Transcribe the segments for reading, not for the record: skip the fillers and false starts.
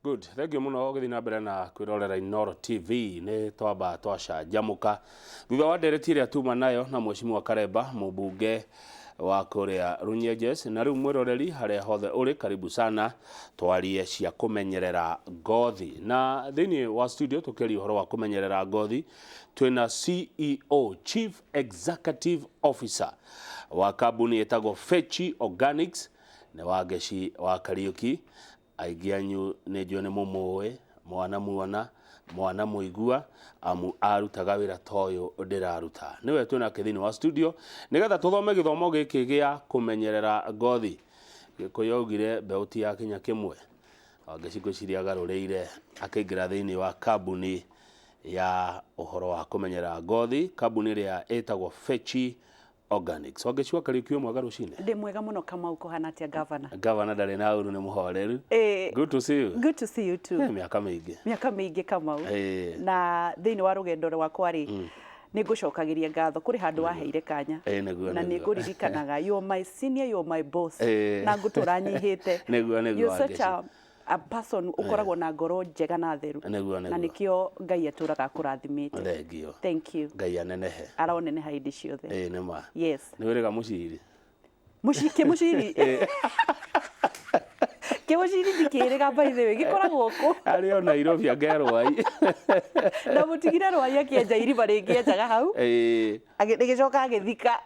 Good. Thank you muno githina mbere na kwirorera Inoro TV ni twamba twacanjamuka thutha wa ndereti iria tuma nayo na mheshimiwa Karemba mubunge wa kuria Runyenjes na riu mwiroreri haria hothe uri karibu sana twarie cia kumenyerera ngothi na thini wa studio tukeri uhoro wa kumenyerera ngothi twina CEO Chief Executive Officer wa kambuni etagwo Fechi Organics na Wangechi wa Kariuki aigianyu nejone mumwe mwana muigua amu arutaga wira toyo ndiraruta niwe twina kithini wa studio nigetha tuthome githomo giki gia kumenyerera ngothi gikuyaugire beuti ya kinya kimwe Wangechi ciria garureire akaingira thini wa kambuni ya uhoro wa kumenyerera ngothi kambuni ria etagwo Fechi Organics. Wangechi wa Kariuki mwega rucine. Ndi mwega muno kama uko hanatia governor. Governor ndari na uru ni muhoreru. Good to see you. Good to see you too. Miaka mingi kama u. Na thini wa rugendo rwakwa ri nigucokagiria ngatho kuri handu waheire kanya. Na niguririkanaga you are my senior, you are my boss. Na nguturanyihite. You're such a person ukoragwo na ngoro njega na theru na nikio Ngai aturaga kurathimite. Thank you. Ngai anenehe aroneneha hindi ciothe. Nema. Yes. Ni wiriga muciri muciri Kemuciri dikirega by the way gikoragwo ko ari ona Nairobi angerwai na mutigira rwai akienja iriba ringienjaga hau agicoka agithika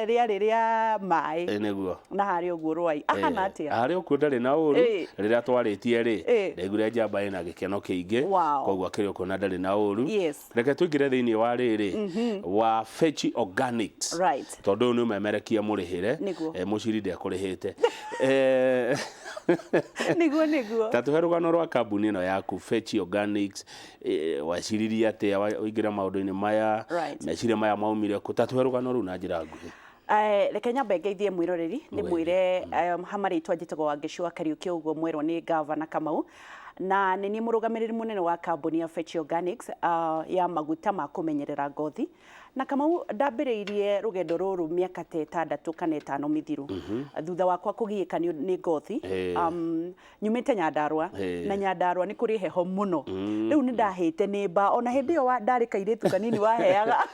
ria mai niguo na hari uguo rwai ahana atia hari uguo ndari na uru riria twaritie ri ndegure njamba ina gikeno kiingi koguo akiri uko na ndari na uru reke tuingire thini wa riri wa Fechi Organics tondu ni memerekia murihire muciri ndekurihite niguo tatuhe rugano rwa kambuni ino yaku Fechi Organics waciriria atia waingira maundu-ini maya meciria maya maumire ku tatuhe rugano ru na njira nguhi reke nyambe ngeithie mwiroreri ni mwire hamari twajitagwo Wangechi wa Kariuki uguo mwirwo ni governor Kamau na ni murugamiriri munene wa kambuni ya Fechi Organics ya maguta ma kumenyerera ngothi na Kamau ndambiriirie rugendo ruru miaka 6 kana 5 mithiru thutha wakwa kugiika ni ngothi nyumite Nyandarua na Nyandarua ni kuri heho muno riu ni ndahite ni ba ona hindi yo ndari kairitu kanini waheaga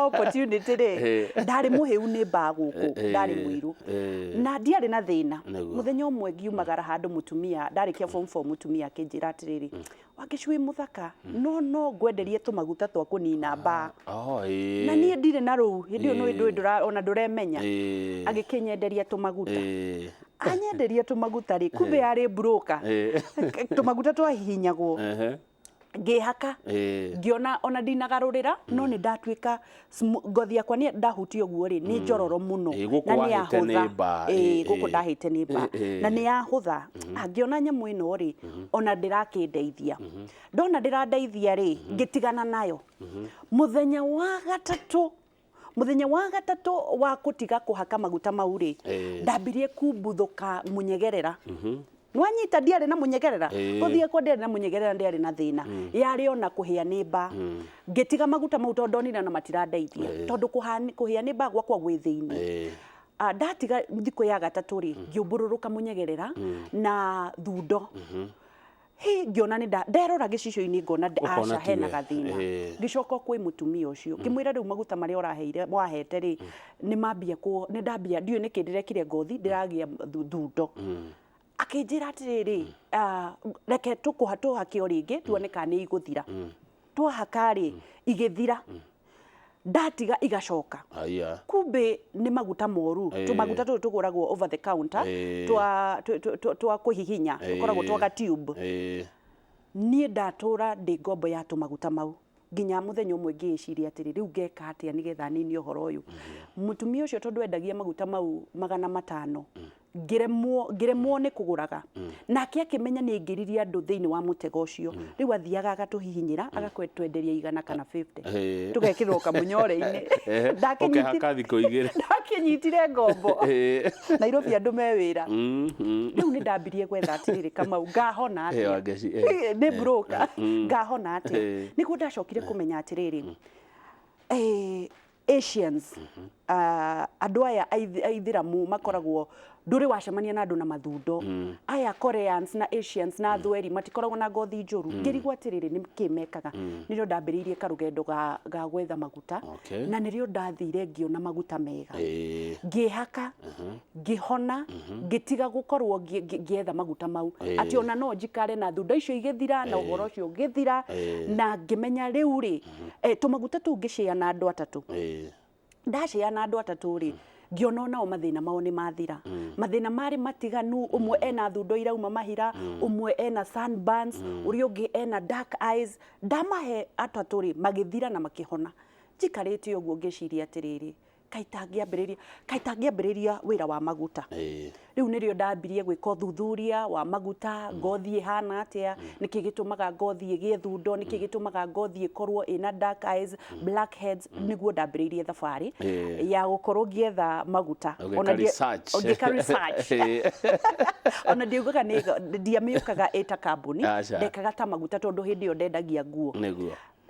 opportunity ri ndari muhiu ni ba guku ndari mwiru na ndiari na thina muthenya umwe ngiumagara handu mutumia ndari kia form 4 mutumia akinjira atiriri Wangechi wi muthaka no ngwenderie tumaguta twa kunina ba na nie ndire na ru hindi yo no ona nduremenya agikinyenderia tumaguta anyenderia tumaguta ri kumbe ari broker tumaguta twa hihinyagwo ngihaka ngiona ona ndinagarurira no ni ndatwika ngothi yakwa ni ndahutio guo ri ni njororo muno na ni ahutha guku ndahite ni ba na ni ahutha ngiona nyamu ino ri ona ndirakindeithia ndona ndirandeithia ri ngitigana nayo muthenya wa gatatu wa kutiga kuhaka maguta mauri ndambirie kumbuthuka munyegerera Nwanyita ndiari na munyegerera uthie kwa ndiari na munyegerera ndiari na thina yari ona kuhia nimba ngitiga maguta mau tondu ndonira na matirandeithia tondu kuhia nimba gwakwa gwi thiini ndatiga thiko ya gatatu ri ngiumbururuka munyegerera na thundo ngiona ni nderora gicicio-ini ngona aca hena gathina ngicoka kwi mutumia ucio ngimwira riu maguta maria uraheire mwahete ri ni mambia ni ndambia ndiu ni kindirekire ngothi ndiragia thundo akinjira atiriri reke tukuhatuhakio ringi tuone kana ni iguthira twahaka ri igithira ndatiga igacoka kumbe ni maguta moru tumaguta tu tuguragwo over the counter twa kuhihinya tukoragwo twa tube nie ndatura ndi ngombo ya tumaguta mau nginya muthenya umwe ngiciria atiri riu ngeka atia nigetha nini uhoro uyu mutumia ucio tondu endagia maguta mau 500 ngiremwo ni kuguraga nake akimenya ni ngiriria andu thiini wa mutego ucio riu athiaga agatuhihinyira agakwetwenderia 100 kana 50 tugekirwo kamunyore-ini ndakinyitire ngombo Nairobi andu me wira riu ni ndambirie gwetha atiriri Kamau ngahona atia ni broker ngahona atia niguo ndacokire kumenya atiriri Asians andũ aya aithiramu makoragwo ndũrĩ wacemania na andũ na mathundo aya Koreans na Asians na athweri matikoragwo na ngothi njũru ngĩrigwo atĩrĩrĩ nĩ kĩmekaga nĩrĩo ndambĩrĩirie karũgendo ga gwetha maguta na nĩrĩo ndathire ngĩona maguta mega ngĩhaka ngĩhona ngĩtiga gũkorwo ngĩetha maguta mau atĩ ona no njikare na thundo icio igĩthira na ũhoro ũcio ũgĩthira na ngĩmenya rĩu rĩ tũmaguta tũu ngĩcĩa na andũ atatũ ndacĩa na andũ atatũ rĩ ngĩona nao mathĩna mao nĩ mathira mathĩna marĩ matiganu ũmwe ena thundo irauma mahira ũmwe ena sunburns ũrĩa ũngĩ ena dark eyes ndamahe atatũ rĩ magĩthira na makĩhona njikarĩte ũguo ngĩciria atĩrĩrĩ kaitangĩambĩrĩria wĩra wa maguta rĩu nĩrĩo ndambirie gwĩka ũthuthuria wa maguta ngothi ĩhana atĩa nĩkĩ gĩtũmaga ngothi ĩgĩe thundo nĩkĩ gĩtũmaga ngothi ĩkorwo ĩna dark eyes blackheads nĩguo ndambĩrĩirie thabarĩ ya gũkorwo ngĩetha maguta ngĩka research ona ndiugaga ndiamĩũkaga ĩta kambuni ndekaga ta maguta tondũ hĩndĩ ĩyo ndendagia nguo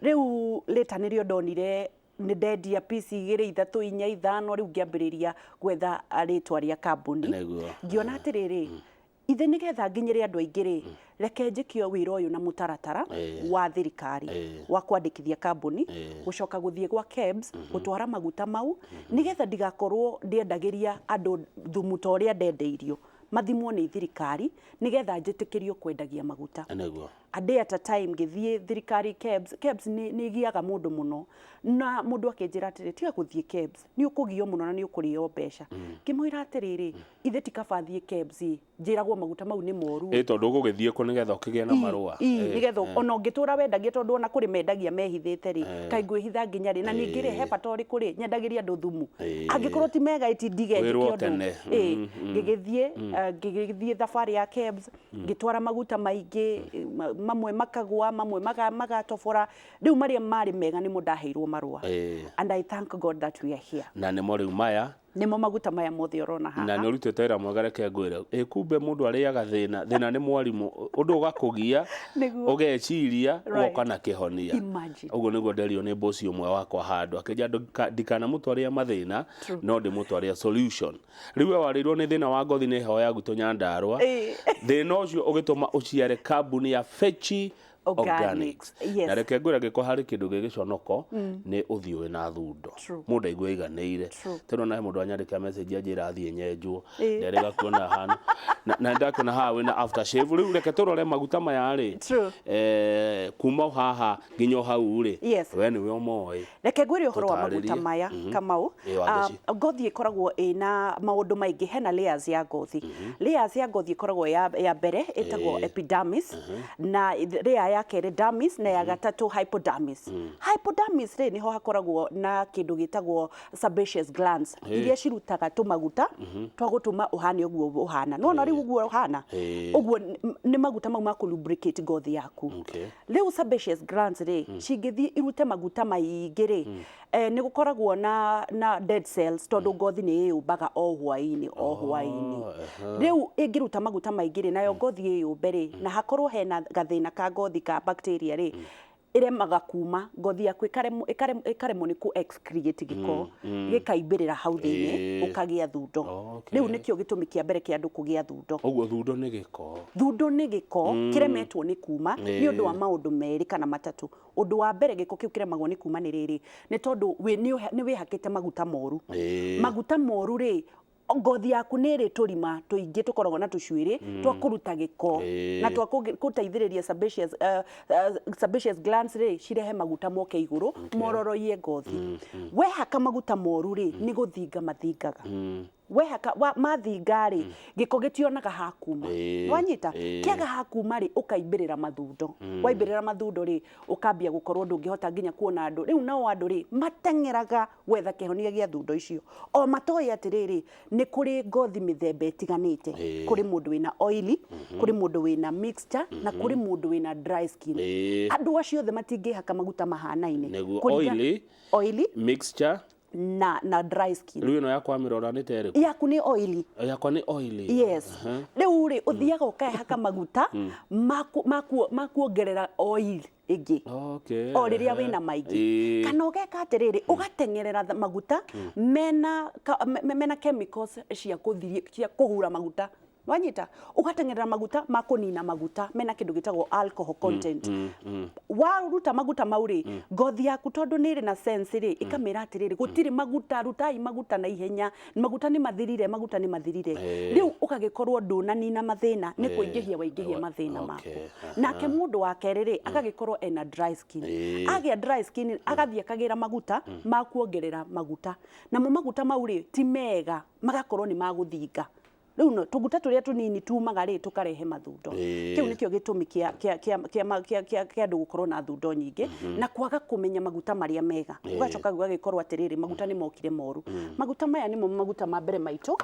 rĩu leta nĩrĩo ndonire nĩ ndendia piece 2 3 4 5 rĩu ngĩambĩrĩria gwetha rĩtwa rĩa kambuni ngĩona atĩrĩrĩ ithe nĩgetha nginyĩre andũ aingĩ rĩ reke njĩkio wĩra ũyũ na mũtaratara wa thirikari wa kwandĩkithia kambuni gũcoka gũthiĩ gwa KEBS gũtwara maguta mau nĩgetha ndigakorwo ndĩendagĩria andũ thumu ta ũrĩa ndendeirio mathimwo nĩ thirikari nĩgetha njĩtĩkĩrio kwendagia maguta a day at a time ngĩthiĩ thirikari KEBS nĩ igiaga mũndũ mũno na mũndũ akĩnjĩra atĩrĩ tiga gũthiĩ KEBS nĩ ũkũgio mũno na nĩ ũkũrĩo mbeca ngĩmwĩra atĩrĩrĩ ithe tikaba thiĩ KEBS njĩragwo maguta mau nĩ moru tondũ ũgũgĩthiĩ kũ nĩgetha ũkĩgĩe na marũa nĩgetha ona ũngĩtũra wendagia tondũ ona kũrĩ mendagia mehithĩte rĩ kaĩ ngwĩhitha nginya rĩ na ningĩ rĩ he bata ũrĩkũ rĩ nyendagĩria andũ thumu angĩkorwo ti mega iti ndigethike ũndũ ngĩgĩthiĩ thabarĩ ya KEBS ngĩtwara maguta maingĩ mamwe makagwa mamwe magatobora rĩu marĩa marĩ mega nĩmo ndaheirwo marũa and I thank God that we are here na nĩmo rĩu maya nĩmo maguta maya mothe ũrona haha na nĩ ũrutĩte wĩra mwega reke ngwĩre kumbe mũndũ arĩaga thĩna nĩ mwarimũ ũndũ ũgakũgia ũgeciria ũgoka na kĩhonia ũguo nĩguo nderio nĩ bosi ũmwe wakwa handũ akĩnja ndikanamũtwarĩre mathĩna no ndĩmũtwarĩre solution rĩu warĩirwo nĩ thĩna wa ngothi nĩ hoya gwitũ Nyandarua thĩna ũcio ũgĩtũma ũciare kambuni ya Fechi Organics na reke ngwĩre angĩkorwo harĩ kĩndũ gĩgĩconoko nĩ ũthiũ wĩna thundo mũndũ aigua aiganĩire tondũ na mũndũ anyandĩka message anjĩra athiĩ nyenjwo nderega kuona hana na ndakuona haha wĩna aftershave rĩu reke tũrore maguta maya rĩ kuma haha nginya hau rĩ we nĩwe ũmoĩ reke ngwĩre ũhoro wa maguta maya Kamau ngothi ĩkoragwo ĩna maũndũ maingĩ hena layers ya ngothi layers ya ngothi ĩkoragwo ya mbere ĩtagwo epidermis na layer ya kerĩ dermis na ya gatatũ hypodermis hypodermis rĩ niho hakoragwo na kĩndũ gĩtagwo sebaceous glands iria cirutaga tũmaguta twa gũtũma ũhane ũguo ũhana nona rĩu ũguo ũhana ũguo nĩ maguta mau ma kũlubricate ngothi yaku rĩu sebaceous glands rĩ cingĩthiĩ irute maguta maingĩ rĩ nĩ gũkoragwo na dead cells tondũ ngothi nĩ yũmbaga o hwainĩ rĩu ĩngĩruta maguta maingĩ rĩ nayo ngothi ĩyũmbe rĩ na hakorwo hena gathĩna ka ngothi ka bacteria rĩ iremaga kuma ngothi yaku ikaremwo nĩ ku excrete gĩko gĩkaimbĩrĩra hau thĩinĩ ũkagĩa thundo rĩu nĩkĩo gĩtũmi kĩa mbere kĩa andũ kũgĩa thundo ũguo thundo nĩ gĩko kĩremetwo nĩ kuma nĩ ũndũ wa maũndũ merĩ kana matatũ ũndũ wa mbere gĩko kĩu kĩremagwo nĩ kuma nĩ rĩrĩ nĩ tondũ nĩ wĩhakĩte maguta moru rĩ ngothi yaku nĩ ĩrĩ tũrima tũingĩ tũkoragwo na tũcuĩrĩ twa kũruta gĩko na twa gũteithĩrĩria sebaceous glands rĩ cirehe maguta moke igũrũ mororoie ngothi wehaka maguta moru rĩ nĩ gũthinga mathingaga wehaka mathinga rĩ gĩko gĩtionaga hakuma wanyita kĩaga hakuma rĩ ũkaimbĩrĩra mathundo waimbĩrĩra mathundo rĩ ũkambia gũkorwo ndũngĩhota nginya kuona andũ rĩu nao andũ rĩ mateng'eraga gwetha kĩhonia gĩa thundo icio o matoĩ atĩrĩrĩ nĩ kũrĩ ngothi mĩthemba ĩtiganĩte kũrĩ mũndũ wĩna oily kũrĩ mũndũ wĩna mixture na kũrĩ mũndũ wĩna dry skin andũ acio othe matingĩhaka maguta mahanaine oily mixture na dry skin rĩu ĩno yakwa mĩrora nĩ terĩku yaku nĩ oily yakwa nĩ oily rĩu rĩ ũthiaga ũkahaka maguta makuongerera oil ĩngĩ o rĩrĩa wĩna maingĩ kana ũgeka atĩrĩrĩ ũgatengerera maguta mena chemicals cia kũhura maguta wanyita ugatengerera maguta makunina maguta mena kindu gitagwo alcohol content waruta maguta mauri ngothi yaku tondu niri na sense ri ikamira atiriri gutiri maguta rutai maguta na ihenya maguta ni mathirire riu ukagikorwo ndunanina mathina ni kuingihia mathina maku nake mundu wa keriri akagikorwo ena dry skin agia dry skin agathie akagira maguta makuongerera maguta na maguta mauri ti mega magakorwo ni maguthinga riu no tuguta turia tunini tumaga ri tukarehe mathundo kiu nikio gitumi kia andu gukorwo na thundo nyingi na kwaga kumenya maguta maria mega ugacoka gugagikorwo atiriri maguta ni mokire moru maguta maya ni maguta ma mbere maitu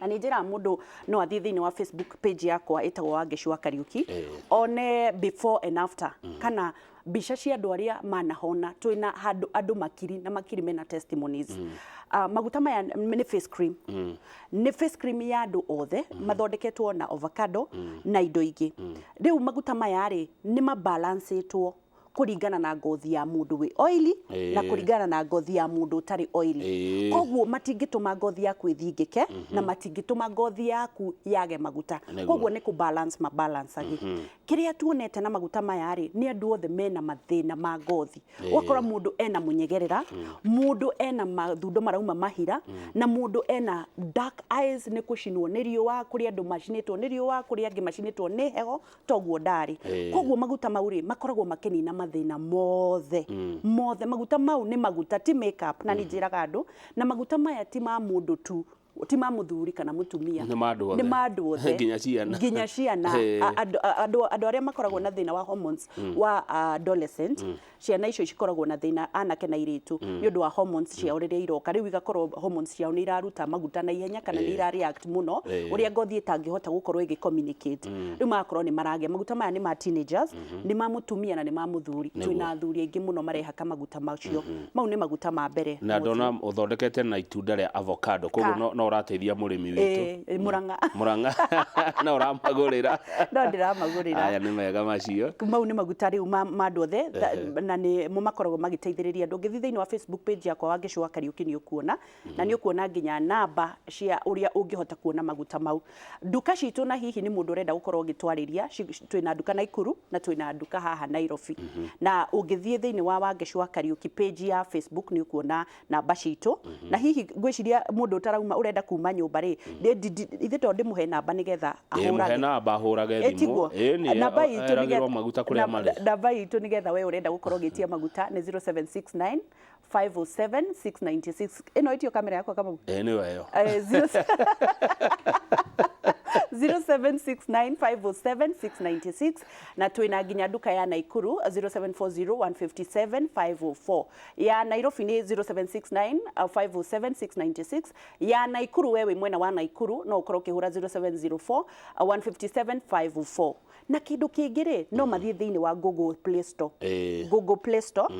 na ni njira mundu no athie thiini wa Facebook page yakwa itagwo Wangechi wa Kariuki one before and after kana bisha cia andu aria manahona twina andu makiri mena testimonies maguta maya ni face cream ni face cream ya andu othe mathondeketwo na avocado na indo ingi riu maguta maya ri ni mabalanceetwo kuringana na ngothi ya mundu wi oily na kuringana na ngothi ya mundu utari oily koguo matingituma ngothi yaku ithingike na matingituma ngothi yaku yage maguta koguo ni ku balance agi kiria tuonete na maguta maya ri ni andu othe mena mathina ma ngothi wakora mundu ena munyegerera mundu ena mathundo marauma mahira na mundu ena dark eyes ni kucinwo ni riua kuri andu macinitwo ni riua kuri angi macinitwo ni heho toguo ndari koguo maguta mauri makoragwo makinina mathina mothe maguta mau ni maguta ti makeup na ni njiraga andu na maguta maya ti ma mundu tu ti ma muthuri kana mutumia ni mandu othe nginya ciana andu aria makoragwo na thina wa hormones wa adolescent ciana icio cikoragwo na thina anake na iritu ni undu wa hormones ciao riria iroka riu igakorwo hormones ciao ni iraruta maguta na ihenya kana ni irareact muno uria ngothi itangihota gukorwo igicommunicate riu makorwo ni maragia maguta maya ni ma teenagers ni ma mutumia na ni ma muthuri twina athuri aingi muno marehaka maguta macio mau ni maguta ma mbere na ndona uthondekete na itunda ria avocado koguo no urateithia murimi witu muranga na uramagurira no ndiramagurira aya ni mega macio mau ni maguta riu ma ndothe na ni makoragwo magiteithiriria andu ngithi thiini wa Facebook page yakwa Wangechi wa Kariuki ni ukuona na ni ukuona nginya namba cia uria ungihota kuona maguta mau duka citu na hihi ni mundu urenda gukorwo gitwariria twina duka Naikuru na twina duka haha Nairobi na ungithie thiini wa Wangechi wa Kariuki page ya Facebook ni ukuona namba citu na hihi gwiciria mundu utarauma urenda kuma nyumba ri ithe to ndimuhe namba nigetha ahurage namba ahurage thimu namba itu nigetha maguta kuria mari namba itu nigetha we urenda gukorwo gitia maguta ni 0769 507 696 ino itio kamera yako kama ni weyo 0769507696 na twina nginya duka ya Naikuru 0740157504 ya Nairobi ni 0769507696 ya Naikuru wewe mwena wa Naikuru no ukoro kihura 0704157504 na kindu kingire no mathie thiini wa Google Play Store Google Play Store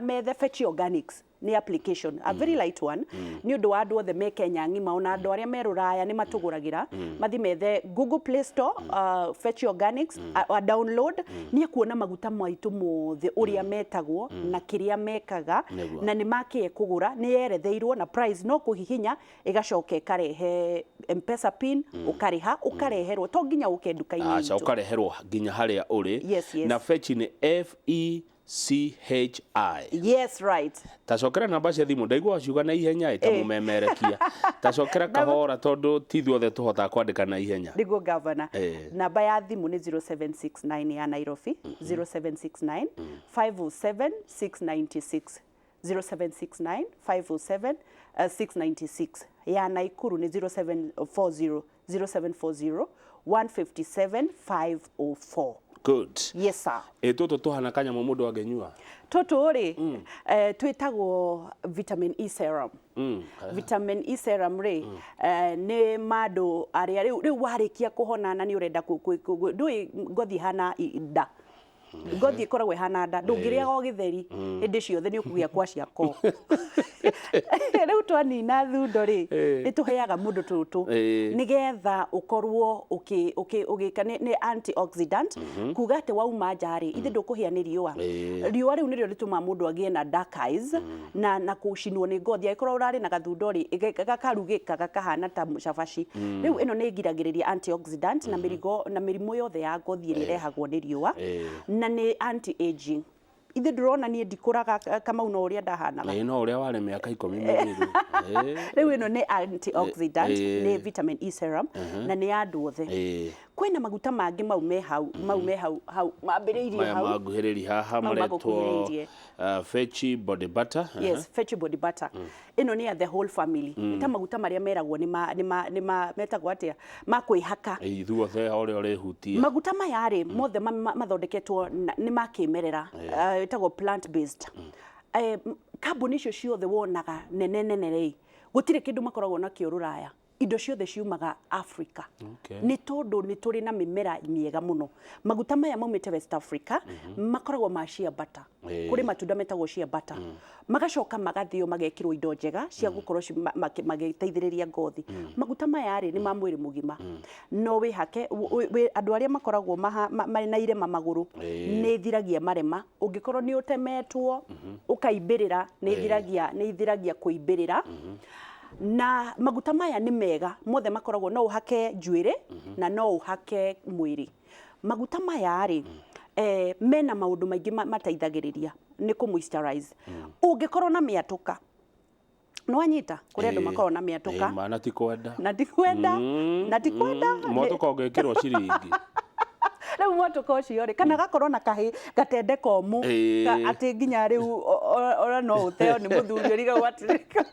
methe Fechi Organics ni application a very light one ni undu wa andu othe me Kenya ngima ona andu aria me Ruraya ni matuguragira mathi methe Google Play Store Fechi Organics a download ni kuona maguta maitu mothe uria metagwo na kiria mekaga na ni makie kugura ni yeretheirwo na price no kuhihinya igacoke karehe M-Pesa pin ukariha ukareherwo to nginya uke duka-ini acha ukareherwo nginya haria uri na Fechi ni FECHI. Yes, right. Tacokera namba cia thimu ndaigua ciuga na ihenya itamumemerekia. Tacokera kahora tondu tithu othe tuhota kwandika na ihenya. Ndigo governor. Namba ya thimu ni 0769 ya Nairobi 0769 507 696 0769 507 696 ya Naikuru ni 0740 157 504. Good. Yes sir. Toto tuhana kanya mundu agenyua. Toto ri twitagwo vitamin E serum. Vitamin E serum ri ni madu aria riu warikia kuhona na ni urenda ndui ngothi hana nda. Ngothi ikoragwo hana nda ndungiria go githeri hindi ciothe ni ukugia kwa ciako. Riu twanina thundo ri nituheaga mundu tutu nigetha ukorwo ugika ni antioxidant kuga ati wauma njari ithe ndukuhia ni riua riu niryo rituma mundu agie na dark eyes na kucinwo ni ngothi ikorwo urari na gathundo ri gakarugika gakahana ta shafashi riu ino ni giragiriria antioxidant na mirimu yothe ya ngothi iri rehagwo ni riua na ni anti aging ithe ndurona nie ndikuraga kama uno uria ndahanaga no uria wari miaka 12 riu ino ni antioxidant ni vitamin E serum na ni andu othe kwina maguta mangi mau me hau mambiriirie hau maguhiriri haha maretwo Fechi body butter yes Fechi body butter ino ni the whole family ta maguta maria meragwo ni metagwo atia makwihaka ithuothe ore ore hutia maguta maya ri mothe mathondeketwo ni makimerera etagwo plant based carbon icio ciothe wonaga nene rei gutire kindu makoragwo na kiururaya indo ciothe ciumaga Africa ni tondu ni turi na mimera miega muno maguta maya maumite West Africa makoragwo ma shea butter kuri matunda metagwo shea butter magacoka magathio magekirwo indo njega cia gukorwo magiteithiriria ngothi maguta maya ri ni ma mwiri mugima no wihake andu aria makoragwo na irema maguru ni thiragia marema ungikorwo ni utemetwo ukaimbirira ni thiragia kuimbirira na maguta maya ni mega mothe makoragwo no uhake njuire na no uhake mwiri maguta maya ri mena maundu maingi mateithagiriria ni ku moisturize ungikorwo na miatuka no anyita kuri andu makorwo na miatuka mana tikwenda na tikwenda motoka ungekirwo ciringi riu motoka ucio ri kana gakorwo na kahi gatende komu ati nginya riu ora no uteo ni muthuri riga watirika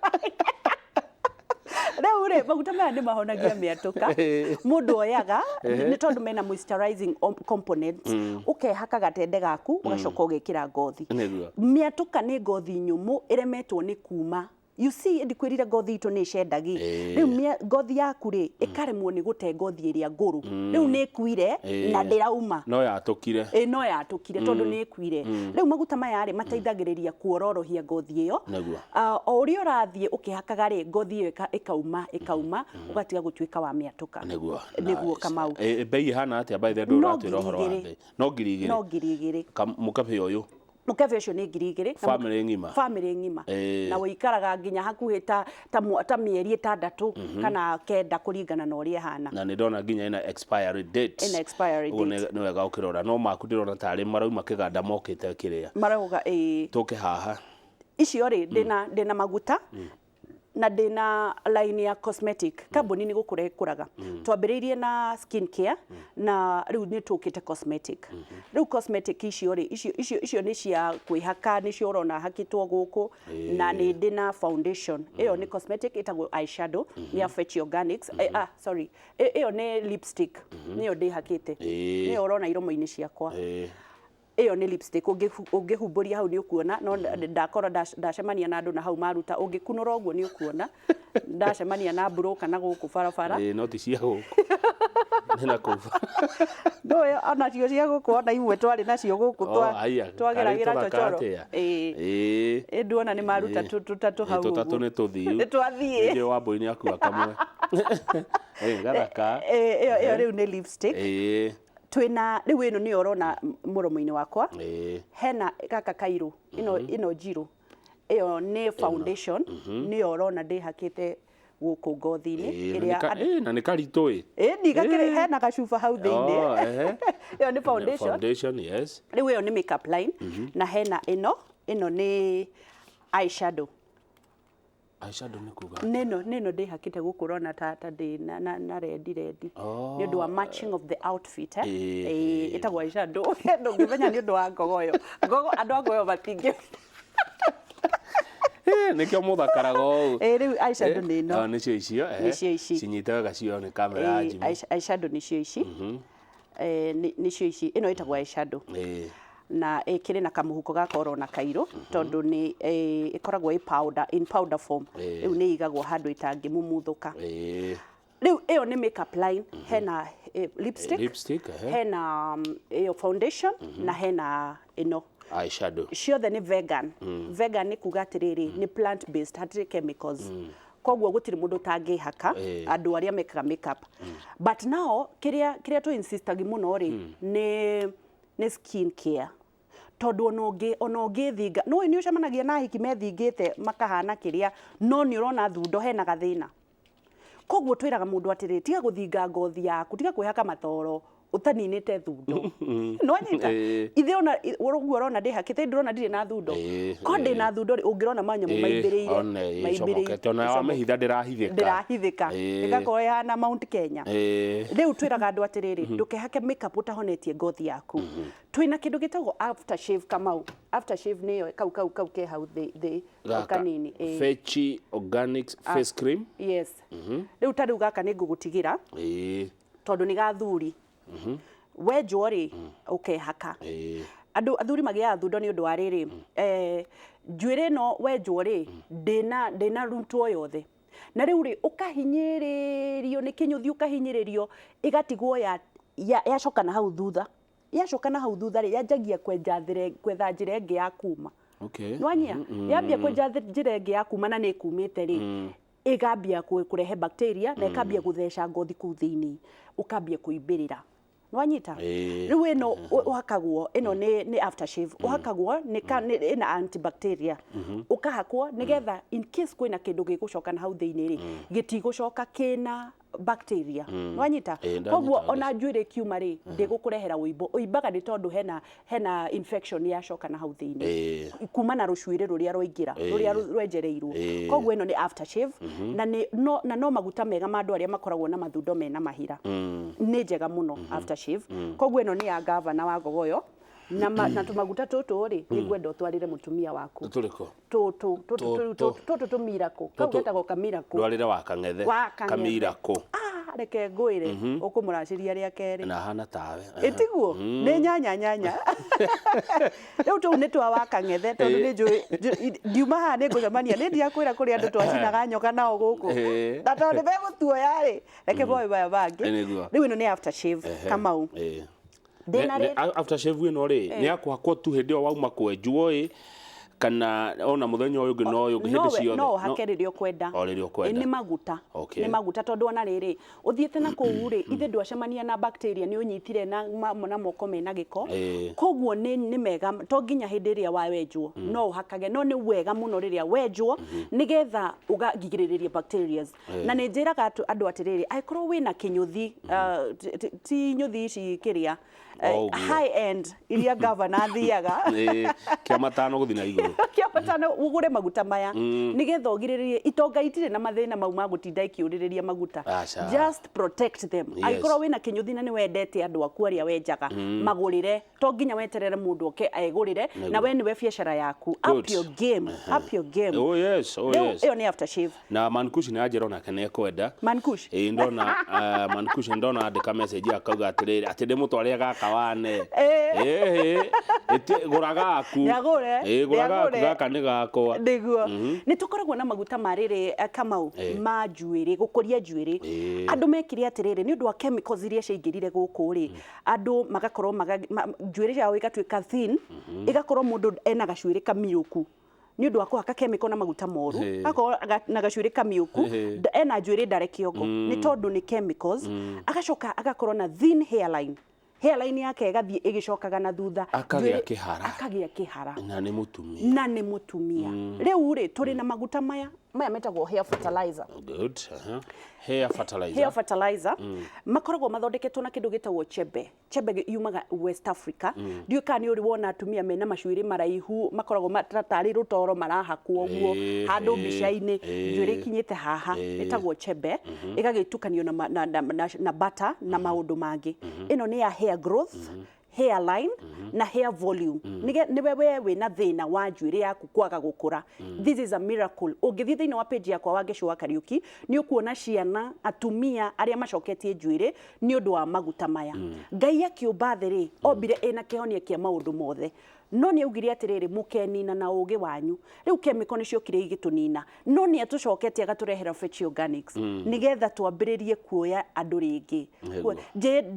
Reure maguta maya ni mahonagia miatuka mundu oyaga ni tondu mena moisturizing components ukehaka gatende gaku ugacoka ugekira ngothi miatuka ni ngothi nyumu iremetwo ni kuma you see ndikwirire ngothi itu ni cendagi riu ngothi yaku ri ikaremwo ni gute ngothi iria nguru riu ni kuire na ndirauma no yatukire no yatukire tondu ni kuire riu maguta maya ri mateithagiriria kuororohia ngothi iyo o uri urathie ukihakaga ri ngothi iyo ikauma ugatiga gutuika wa miatuka niguo kamau bei hana atia by the door atiro horo ande no ngirigire mukabe uyu mukabe ucio ni ngirigire family ngima na wikaraga nginya hakuhi ta mieri 6 kana 9 kuringana na uria hana na ni ndona nginya ina expiry date ni wega ukirora no maku ndirona tari marauma kiganda mokite kiria marauga tuke haha icio ri ndina maguta na ndina line ya cosmetic kambuni ni gukura ikuraga twambiriirie na skin care na riu ni tukite cosmetic riu cosmetic icio ni cia kwihaka ni cio urona hakitwo guku na ni ndina foundation iyo ni cosmetic itagwo eyeshadow ni ya Fechi Organics iyo ni lipstick niyo ndi hakite ni urona iromo-ini ciakwa iyo ni lipstick ungihumburia hau ni ukuona no ndakora ndacemania na andu na hau maruta ungikunura uguo ni ukuona ndacemania na mburu kana guku barabara no ti cia guku nina kuva no ana cio cia guku ona imwe twari nacio guku twageragira chochoro nduona ni maruta tutatu hau tutatu ni twathie ndio wambui ni akua kamwe gathaka iyo riu ni lipstick twina riu ino ni orona muromo-ini wakwa hena gaka kairu ino jiru iyo ni foundation ni orona ndi hakite guku ngothi-ini iria na ni karitoi ndigakire hena gacuba hau thiini iyo ni foundation yes riu iyo ni makeup line na hena ino ni eyeshadow ni kuga neno ndi hakite gukurona ta ndi na red ni undu wa matching of the outfit itagwo eyeshadow ndungimenya ni undu wa ngogoyo andu agoyo batingi nikio muthakarago riu eyeshadow ni no nicio icio cinyitaga cio ni kamera ya jimu eyeshadow nicio ici nicio ici ino itagwo eyeshadow na kire na kamuhuko gakorwo na kairo tondu ni ikoragwo in powder form riu ni igagwo handu itangi mumuthuka riu iyo ni makeup line hena lipstick hena foundation na hena eyeshadow ciothe ni vegan vegan ni kuga atiriri ni plant based hatirĩ chemicals koguo gutiri mundu tangihaka andu aria mekaga makeup but now kiria tu insistagi muno ri ni skin care tondu ona ngithinga no ni ucemanagia na hiki methingite makahana kiria no ni urona thundo hena gathina koguo twiraga mundu atirĩ tiga guthinga ngothi yaku tiga kwihaka matoro utaninite thundo no nyita ithe ona urona ndi hakite ndirona ndire na thundo ko ndi na thundo ungirona manyamu maibiriire ona wa mehitha ndirahithika igako yana Mount Kenya riu twiraga andu atiriri ndukehake makeup utahonetie ngothi yaku twina kindu gitagwo aftershave kamau aftershave niyo kau ke hau the kanini Fechi organic face cream yes riu tariu gaka ni ngugutigira tondu ni gathuri wenjwo ri ukehaka andu athuri magiaga thundo ni undu wa riri njuire no wenjwo ri ndina rutwo yothe na riu ri ukahinyiririo ni kinyuthi ukahinyiririo igatigwo yacoka na hau thutha ri yanjagia kwetha njira ingi ya kuma nwanyia yambia kwenja njira ingi ya kuma na ni kumite ri igambia kurehe bacteria na ikambia gutheca ngothi kuu thiini ukambia kuimbirira nwanyita riu ino uhakagwo ino ni aftershave uhakagwo ni na antibacteria ukahakwo nigetha in case kwina kindu gigucoka na hau thiini ri gitigucoka kina bacteria nwanyita koguo ona njuire kiuma ri ndigukurehera uimbaga ni tondu hena infection yacoka na hau thiini kuma na rucuire ruria rwaingira ruria rwenjereirwo koguo ino ni aftershave na no maguta mega ma andu aria makoragwo na mathundo mena mahira ni njega muno aftershave koguo ino ni ya governor wa gogoyo na tumaguta tutu ri nigwenda utwarire mutumia waku turiko tutu tumirako kaugetago kamirako ndwarire wa kangethe kamirako reke ngwire ukumuraciria ria keri na hana tawe itiguo ni nyanya riu tu ni twa wa kangethe tondu ni njui ndiuma ha ni ngucemania ni ndia kwira kuri andu twacinaga nyoka nao guku na tondu begutuoya ri reke boy baya bangi riu ino ni aftershave kamau aftershave ino ri ni akwakwo tu hindi o wauma kwenjwo kana ona muthenya uyu ngi no uyu hindi ciothe no hakeririo kwenda ni maguta tondu ona riri uthiete na kuu ri ithe ndwacemania na bacteria ni unyitire na moko mena giko koguo ni mega to nginya hindi ria wa wenjwo no hakage no ni wega muno riria wenjwo nigetha ugagigiriria bacteria na ni njiraga andu atiriri aikorwo wina kinyuthi ti nyuthi ici kiria high end iria governor thiaga kia matano guthina iguru kia matano ugure maguta maya nigetha ugiririe itonga itire na mathina mau magutinda ikiuririria maguta just protect them aikorwo wina kinyuthi na ni wendete andu aku aria wenjaga magurire to nginya weterere mundu oke aigurire na we niwe biashara yaku up your game oh yes iyo ni aftershave na mankush ni ajira ona kana ekwenda mankush ndona mankush ndona andika message akauga atiriri atinde mutware gaka wane guraga aku guraga gaka ni gakwa ndiguo ni tukoragwo na maguta mariri kamau ma njuiri gukuria njuiri andu mekire atiriri ni undu wa chemicals iria ciingirire guku ri andu magakorwo njuiri yao igatuika thin igakorwo mundu ena gacuiri kamiuku ni undu wa kuhaka chemical na maguta moru akorwo na gacuiri kamiuku ena njuiri ndare kiongo ni tondu ni chemicals agacoka agakorwo na thin hairline yake gathie igicokaga na thutha akagia kihara na ni mutumia riu ri turi na maguta maya metagwo hair fertilizer good hair fertilizer makoragwo mathondeketwo na kindu gitagwo chebe yumaga West Africa ndio kani uri wona atumia mena macuiri maraihu makoragwo matatari rutoro marahakwo guo handu mbica-ini njuiri kinyite haha etagwo chebe igagitukanio na butter na maundu mangi ino ni ya hair growth hairline na hair volume ni wewe wina thina wa njuiri yaku kwaga gukura this is a miracle ungithi thina wa page yakwa Wangechi wa Kariuki ni ukuona ciana atumia aria macoketie njuiri ni undu wa maguta maya ngai akiumba thiri ombire ena kihonia kia maundu mothe no nĩ augire atĩrĩrĩ mũkenina na ũgĩ wanyu rĩu chemical nĩcio kire igĩtũnina no nĩ atũcoketie agatũrehera Fechi Organics nĩgetha twambĩrĩrie kuoya andũ rĩngĩ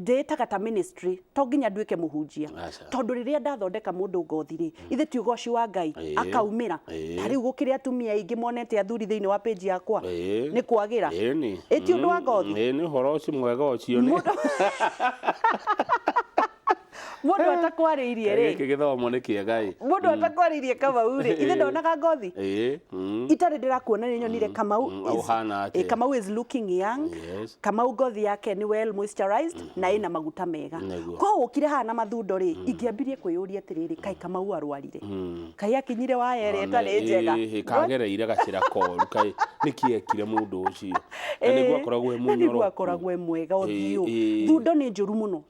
ndĩtaga ta ministry to nginya nduĩke mũhunjia tondũ rĩrĩa ndathondeka mũndũ ngothi rĩ ithe ti ũgoci wa Ngai akaumĩra ta rĩu gũkĩrĩ atumia aingĩ monete athuri thĩinĩ wa page yakwa nĩ kwagĩra ĩti ũndũ wa ngothi nĩ ũhoro ũcio mwega ũcio nĩ mũndũ atakwarĩirie rĩ gĩthomo nĩ kĩega mũndũ atakwarĩirie Kamau rĩ ithe ndonaga ngothi itarĩ ndĩrakuona nĩ nyonire Kamau is looking young Kamau ngothi yake nĩ well moisturized na ina maguta mega kwa ũkire haha na mathundo rĩ ingĩambirie kwĩyũria atĩrĩrĩ kai Kamau arwarire kai akinyire wa yerĩ ĩtarĩ njega kagereire gacĩra koru kai nĩkĩekire mũndũ ũcio na nĩguo akoragwo nĩguo akoragwo mwega ũthiũ thundo nĩ njũru mũno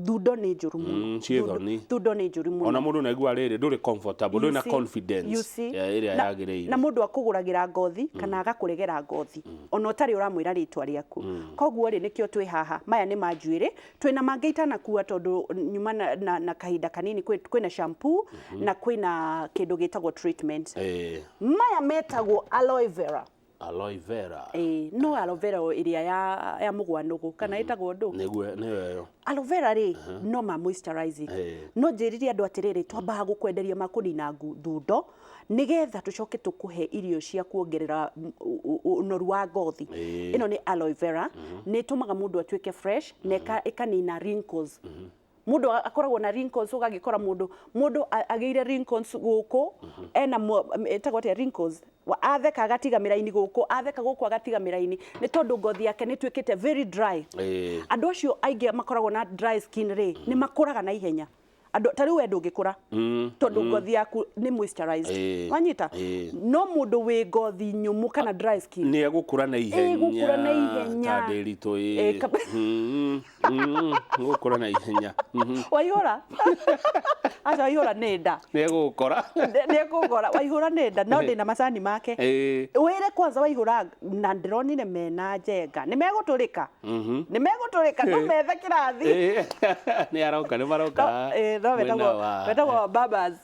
thundo nĩ njũru mũno thundo nĩ njũru mũno ona mũndũ naigua rĩrĩ ndũrĩ comfortable ndũrĩ na confidence ĩrĩa yagĩrĩire na mũndũ akũgũragĩra ngothi kana agakũregera ngothi ona ũtarĩ ũramwĩra rĩtwa rĩaku koguo rĩ nĩkĩo twĩ haha maya nĩ manjuĩrĩ twĩna mangĩ itanakua tondũ nyuma na kahinda kanini kwĩna shampoo na kwĩna kĩndũ gĩtagwo treatment maya metagwo aloe vera no aloe vera ĩrĩa ya mũgwanũgũ kana ĩtagwo ndũ nĩyo aloe vera rĩ no ma moisturizing no njĩrĩrie andũ atĩrĩrĩ twambaga gũkwenderia makũnina thundo nĩgetha tũcoke tũkũhe irio cia kuongerera ũnoru wa ngothi ĩno nĩ aloe vera nĩ tũmaga mũndũ atuĩke fresh na ĩkanina wrinkles mũndũ akoragwo na wrinkles ũgagĩkora mũndũ agĩire wrinkles gũkũ ena etagwo atĩa wrinkles atheka agatiga mĩraini gũkũ atheka gũkũ agatiga mĩraini nĩ tondũ ngothi yake nĩ tuĩkĩte very dry andũ acio aingĩ makoragwo na dry skin rĩ nĩ makũraga na ihenya andũ ta rĩu wendo ũngĩkũra tondũ ngothi yaku nĩ moisturized wanyita no mũndũ wĩ ngothi nyũmũ kana dry skin nĩ egũkũra na ihenya ta ndĩritũ gũkũra na ihenya waihũra aca waihũra nĩ nda nĩ egũkora waihũra nĩ nda no ndĩna macani make wĩre kwanza waihũra na ndĩronire mena njenga nĩ megũtũrĩka no methe kĩrathi nĩ aroka nĩ maroka wetagwo babas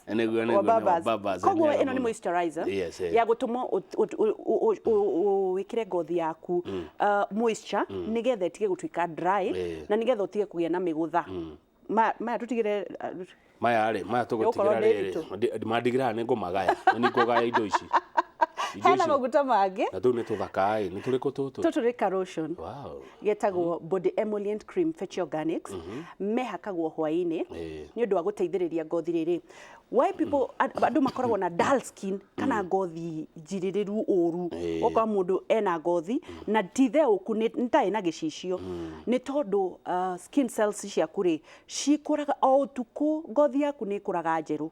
koguo ĩno nĩ moisturizer ya gũtũma wĩkĩre ngothi yaku moisture nĩgetha ĩtige gũtuĩka dry na nĩgetha ũtige kũgĩa na mĩgũtha maya tũtigĩre maya tũgũtigĩra rĩrĩ mandigĩra nĩ ngũmagaya nĩ kũgaya indo ici hena maguta mangĩ na tũu nĩ tũthaka nĩ tũrĩkũ tũtũ nĩ lotion getagwo body emollient cream Fechi Organics mehakagwo hwaĩ-inĩ nĩ ũndũ wa gũteithĩrĩria ngothi rĩrĩ why people andũ makoragwo na dull skin kana ngothi njirĩrĩru ũru okorwo mũndũ ena ngothi na titherũku nĩtarĩ na gĩcicio nĩ tondũ skin cells ciaku rĩ cikũraga o ũtukũ ngothi yaku nĩ ĩkũraga njerũ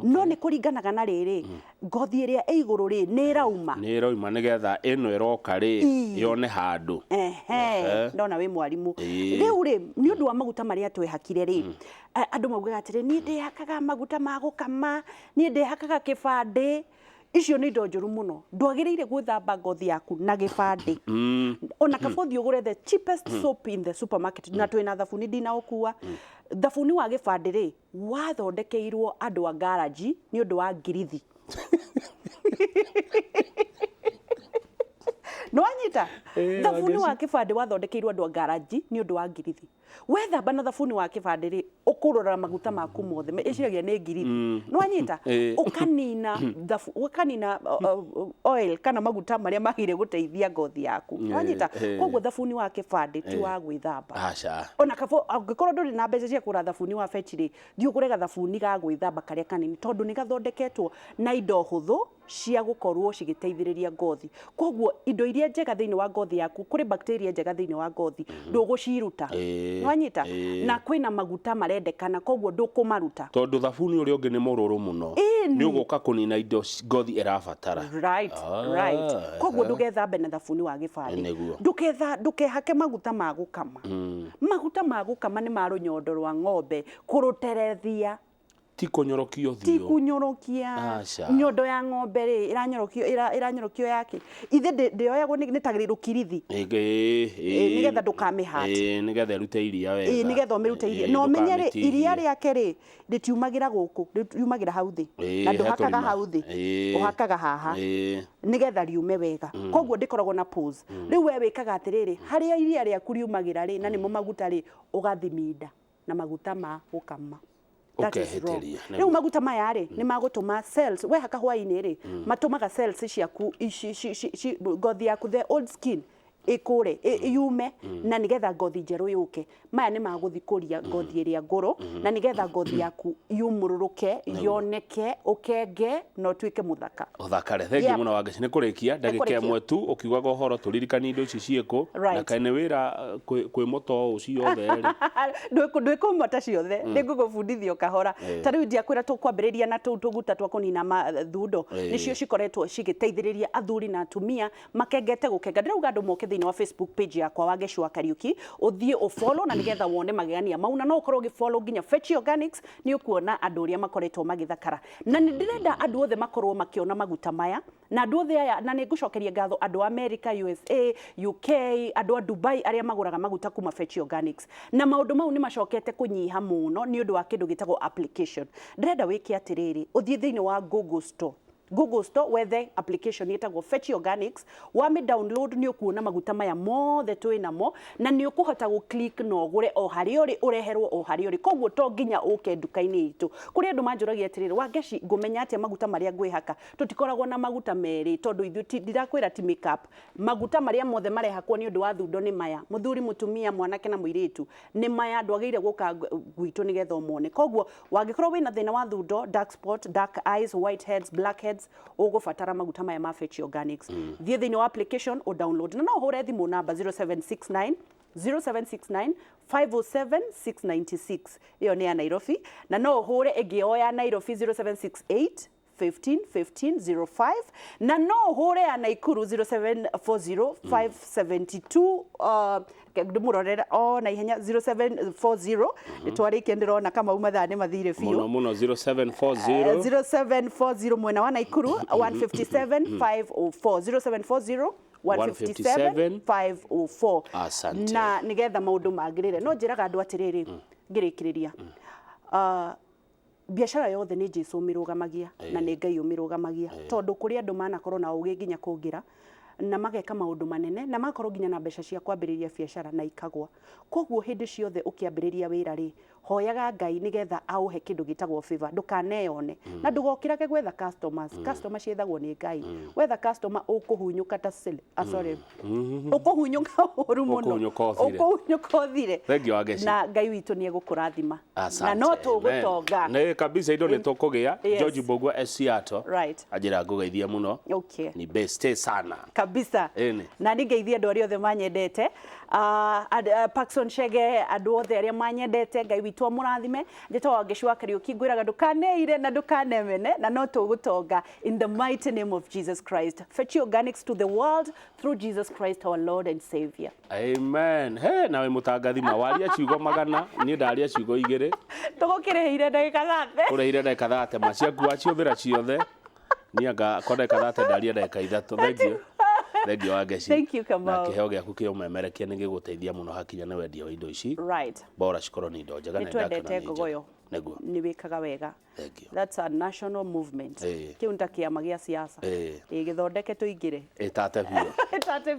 no nĩ kũringanaga na rĩrĩ ngothi ĩrĩa ĩ igũrũ rĩ nĩ ĩrauma nĩgetha ĩno ĩroka rĩ yone handũ ndona wĩ mwarimũ rĩu rĩ nĩ ũndũ wa maguta marĩa twehakire rĩ andũ maugaga atĩrĩ niĩ ndĩhakaga maguta ma gũkama niĩ ndĩhakaga kĩbandĩ icio nĩ indo njũru mũno ndwagĩrĩire gwĩthamba ngothi yaku na gĩbandĩ ona kaba ũthiĩ ũgũre the cheapest soap in the supermarket na twĩna thabuni ndinaũkua thabuni wa gĩbandĩ rĩ wathondekeirwo andũ a garage nĩ ũndũ wa ngirithi Nwanyita thabuni wa kĩbandĩ wathondekeirwo andũ a garage nĩ ũndũ wa ngirithi wethamba na thabuni wa kĩbandĩ rĩ ũkũrora maguta maku mothe ĩciragia nĩ ngirithi nwanyita ũkanina oil kana maguta marĩa magĩrĩire gũteithia ngothi yaku nwanyita koguo thabuni wa kĩbandĩ ti wa gwĩthamba ona kaba angĩkorwo ndũrĩ na mbeca cia kũgũra thabuni wa Fechi rĩ thiĩ ũgũre gathabuni ga gwĩthamba karĩa kanini tondũ nĩ gathondeketwo na indo hũthũ cia gũkorwo cigĩteithĩrĩria ngothi koguo indo iria njega thĩinĩ wa ngothi yaku kũrĩ bacteria njega thĩinĩ wa ngothi ndũgũciruta nwanyita na kwĩna maguta marendekana koguo ndũkũmaruta tondũ thabuni ũrĩa ũngĩ nĩ mũrũrũ mũno nĩ ũgũka kũnina indo ngothi ĩrabatara right koguo ndũgethambe na thabuni wa gĩbandĩ ndũkehake maguta ma gũkama maguta ma gũkama nĩ ma rũnyondo rwa ng'ombe kũrũterethia ti kunyorokio ti kunyorokia nyondo ya ng'ombe ri iranyorokio yake ithe ndioyagwo ni tagiriru kirithi nigetha ndukamihati nigetha irute iria wega nigetha umirute iria no menye ri iria riake ri ritiumagira guku riumagira hau thi na nduhakaga hau thi uhakaga haha nigetha riume wega koguo ndikoragwo na pause riu we wikaga atiriri haria iria riaku riumagira ri na nimo maguta ri ugathiminda na maguta ma gukama riu maguta maya ri ni magutuma cells we haka hwaini ri matumaga cells ciaku ngothi yaku the old skin ikure yume na nigetha ngothi njeru yuke maya ni maguthikuria ngothi iria nguru na nigetha ngothi yaku yumururuke yoneke ukenge no twike muthaka uthakare thengi muno Wangechi ni kurikia ndagika imwe tu ukiugaga uhoro turirikani indo ici cieko na kaine wira kwi moto ucio the ndwikumota ciothe ningugubundithio kahora ta riu ndiakwira tukwambiriria na tuguta twa kunina thundo nicio cikoretwo cigiteithiriria athuri na atumia makengete gukenga ndirauga andu moke thini wa Facebook page yakwa Wangechi wa Kariuki uthie ufollow na nigetha wone magegania mauna no ukorwo ugifollow nginya Fechi Organics ni ukuona andu uria makoretwo magithakara na ni ndirenda andu othe makorwo makiona maguta maya na andu othe aya na ningucokeria ngatho andu America USA UK andu a Dubai aria maguraga maguta kuma Fechi Organics na maundu mau ni macokete kunyiha muno ni undu wa kindu gitagwo application ndirenda wiki atiriri uthie thini wa Google Store where the application yetagwo Fechi Organics wame download ni ukuona maguta maya mothe twinamo na ni ukuhota gu click no gure o hari uri ureherwo o hari uri koguo to nginya uke nduka-ini itu kuri andu manjuragia atiriri Wangechi ngumenya atia maguta maria ngwihaka tutikoragwo na maguta meri tondu ithu ndirakwira ti makeup maguta maria mothe marehakwo ni undu wa thundo ni maya muthuri mutumia mwanake na muiritu ni maya ndwageire guka gwitu nigetha umone koguo wangikorwo wina thina wa thundo dark spot dark eyes white heads black heads ugufatara maguta maya ma Fechi Organics thie thini wa application o download na no hore thimu namba 0769 507 696 iyo ni ya Nairobi na no hure egio ya Nairobi 0768 151505 na no hure ya Naikuru 0740 ndimurorera na ihenya 0740 nitwarikia ndirona kama umathane mathire fiu muno 0740 mwena wa Naikuru 157504 0740 157 na nigetha maundu magirire no njiraga andu atiriri ngirikiriria biashara yothe ni Jesu mirugamagia na ni Ngai umirugamagia tondu kuri andu manakorwo na ugi nginya kungira na mageka maundu manene na makorwo nginya na mbeca cia kwambiriria biashara na ikagwa koguo hindi ciothe ukiambiriria wira ri hoyaga Ngai nigetha auhe kindu gitagwo favor ndukaneyone na ndugokirage gwetha customers ciethagwo ni Ngai wetha customer ukuhunyuka ta sile sorry ukuhunyuka uru muno ukuhunyuka othire thank you Wangechi na Ngai witu ni egukurathima na no tugutonga na kabisa indo ni tukugia George Bogwa Seattle ajira ngugeithia muno ni best sana kabisa na ningeithia andu aria othe manyendete Paxson Chege andu othe aria manyendete Ngai witu amurathime njeta Wangechi wa Kariuki ngwiraga ndukaneire na ndukanemene na no tugutonga in the mighty name of Jesus Christ Fechi Organics to the world through Jesus Christ our Lord and Savior amen nawe mutangathi mawaria ciugo magana ni ndaria ciugo igire tugukireheire ndagika thate ureheire ndagika thate maciaku waciuthira ciothe nianga kodeka thate ndaria ndagika ithatu thank you Wangechi thank you Kamau na kiheo giaku kiumemerekia ni giguteithia muno hakinya na wendia wa indo ici bora cikorwo ni indo njega na ndakana ngogoyo ni wikaga wega that's a national movement kiunta kiama gia siasa githondeke tuingire etate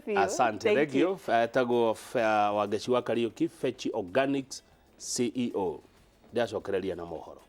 bio asante thank you tago Wangechi wa Kariuki Fechi Organics CEO ndacokereria na mohoro